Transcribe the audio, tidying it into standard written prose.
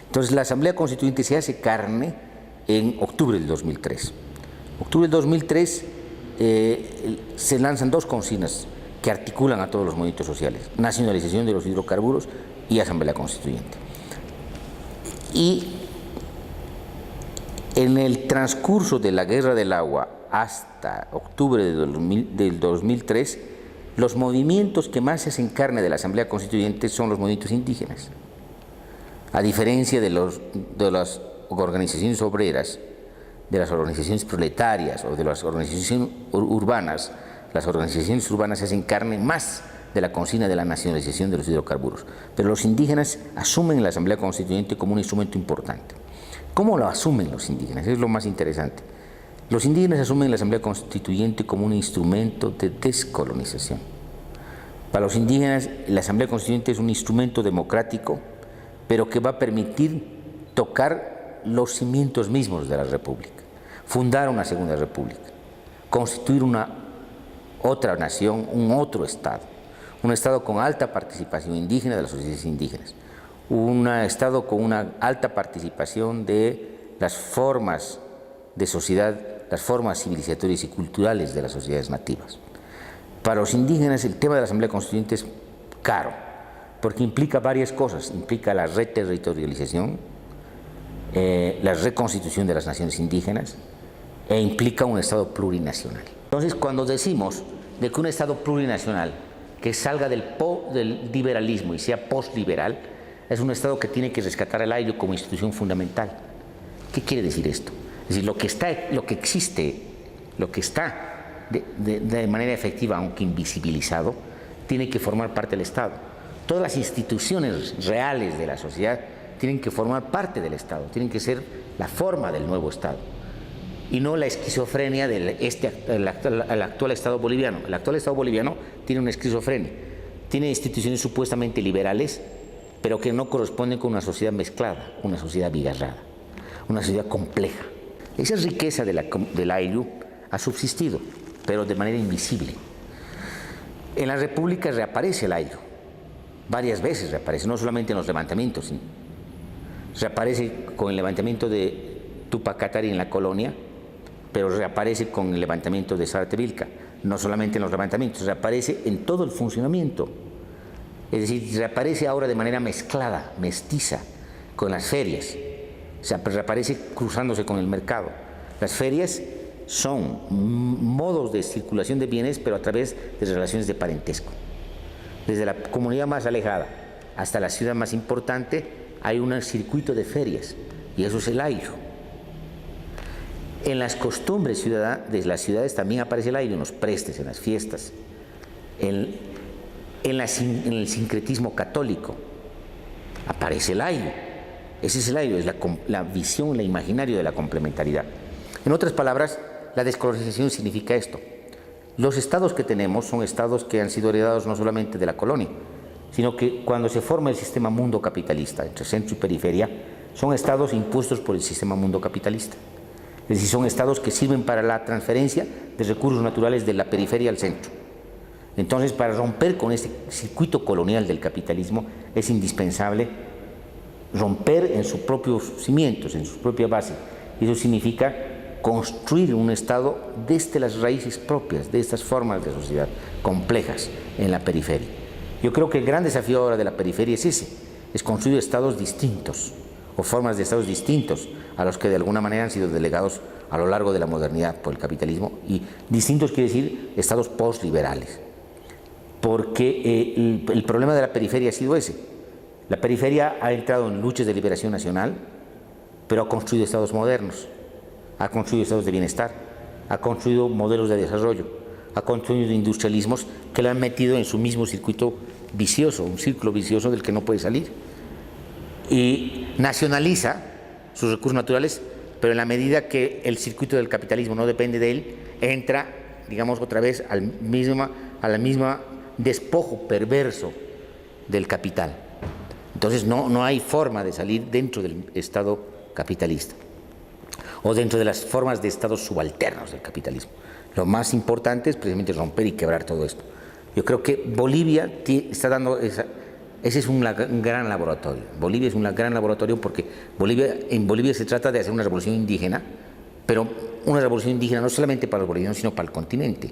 Entonces la Asamblea Constituyente se hace carne en octubre del 2003. Octubre del 2003 se lanzan dos consignas que articulan a todos los movimientos sociales: nacionalización de los hidrocarburos y Asamblea Constituyente. Y en el transcurso de la Guerra del Agua hasta octubre del 2003, los movimientos que más se hacen carne de la Asamblea Constituyente son los movimientos indígenas. A diferencia de las organizaciones obreras, de las organizaciones proletarias o de las organizaciones urbanas, las organizaciones urbanas se hacen carne más de la consigna de la nacionalización de los hidrocarburos. Pero los indígenas asumen la Asamblea Constituyente como un instrumento importante. ¿Cómo lo asumen los indígenas? Es lo más interesante. Los indígenas asumen la Asamblea Constituyente como un instrumento de descolonización. Para los indígenas, la Asamblea Constituyente es un instrumento democrático, pero que va a permitir tocar los cimientos mismos de la República, fundar una segunda República, constituir una otra nación, un otro Estado, un Estado con alta participación indígena de las sociedades indígenas, un Estado con una alta participación de las formas de sociedad, las formas civilizatorias y culturales de las sociedades nativas. Para los indígenas el tema de la Asamblea Constituyente es caro, porque implica varias cosas: implica la reterritorialización, la reconstitución de las naciones indígenas, e implica un Estado plurinacional. Entonces, cuando decimos de que un Estado plurinacional que salga del liberalismo y sea postliberal, es un Estado que tiene que rescatar al aire como institución fundamental. ¿Qué quiere decir esto? Es decir, lo que existe, lo que está de manera efectiva, aunque invisibilizado, tiene que formar parte del Estado. Todas las instituciones reales de la sociedad tienen que formar parte del Estado, tienen que ser la forma del nuevo Estado, y no la esquizofrenia del actual Estado boliviano. El actual Estado boliviano tiene una esquizofrenia, tiene instituciones supuestamente liberales, pero que no corresponden con una sociedad mezclada, una sociedad bigarrada, una sociedad compleja. Esa riqueza del Ayllu ha subsistido, pero de manera invisible. En la República reaparece el Ayllu, varias veces reaparece, no solamente en los levantamientos, reaparece con el levantamiento de Tupac Katari en la colonia, pero reaparece con el levantamiento de Zárate-Vilca, no solamente en los levantamientos, reaparece en todo el funcionamiento. Es decir, reaparece ahora de manera mezclada, mestiza, con las ferias. O sea, reaparece cruzándose con el mercado. Las ferias son modos de circulación de bienes, pero a través de relaciones de parentesco. Desde la comunidad más alejada hasta la ciudad más importante hay un circuito de ferias, y eso es el Ayllu. En las costumbres de las ciudades también aparece el Ayllu, en los prestes, en las fiestas, en el sincretismo católico aparece el Ayllu. Ese es el Ayllu, es la visión, el imaginario de la complementariedad. En otras palabras, la descolonización significa esto: los estados que tenemos son estados que han sido heredados no solamente de la colonia, sino que cuando se forma el sistema mundo capitalista entre centro y periferia, son estados impuestos por el sistema mundo capitalista. Es decir, son estados que sirven para la transferencia de recursos naturales de la periferia al centro. Entonces, para romper con este circuito colonial del capitalismo, es indispensable romper en sus propios cimientos, en su propia base. Eso significa construir un Estado desde las raíces propias de estas formas de sociedad complejas en la periferia. Yo creo que el gran desafío ahora de la periferia es ese: es construir estados distintos o formas de estados distintos a los que de alguna manera han sido delegados a lo largo de la modernidad por el capitalismo. Y distintos quiere decir estados postliberales, porque el problema de la periferia ha sido ese. La periferia ha entrado en luchas de liberación nacional, pero ha construido estados modernos, ha construido estados de bienestar, ha construido modelos de desarrollo, ha construido industrialismos que le han metido en su mismo circuito vicioso, un círculo vicioso del que no puede salir. Y nacionaliza sus recursos naturales, pero en la medida que el circuito del capitalismo no depende de él, entra, digamos, otra vez a la misma despojo perverso del capital. Entonces no hay forma de salir dentro del Estado capitalista o dentro de las formas de estados subalternos del capitalismo. Lo más importante es precisamente romper y quebrar todo esto. Yo creo que Bolivia está dando Ese es un gran laboratorio. Bolivia es un gran laboratorio porque en Bolivia se trata de hacer una revolución indígena, pero una revolución indígena no solamente para los bolivianos, sino para el continente.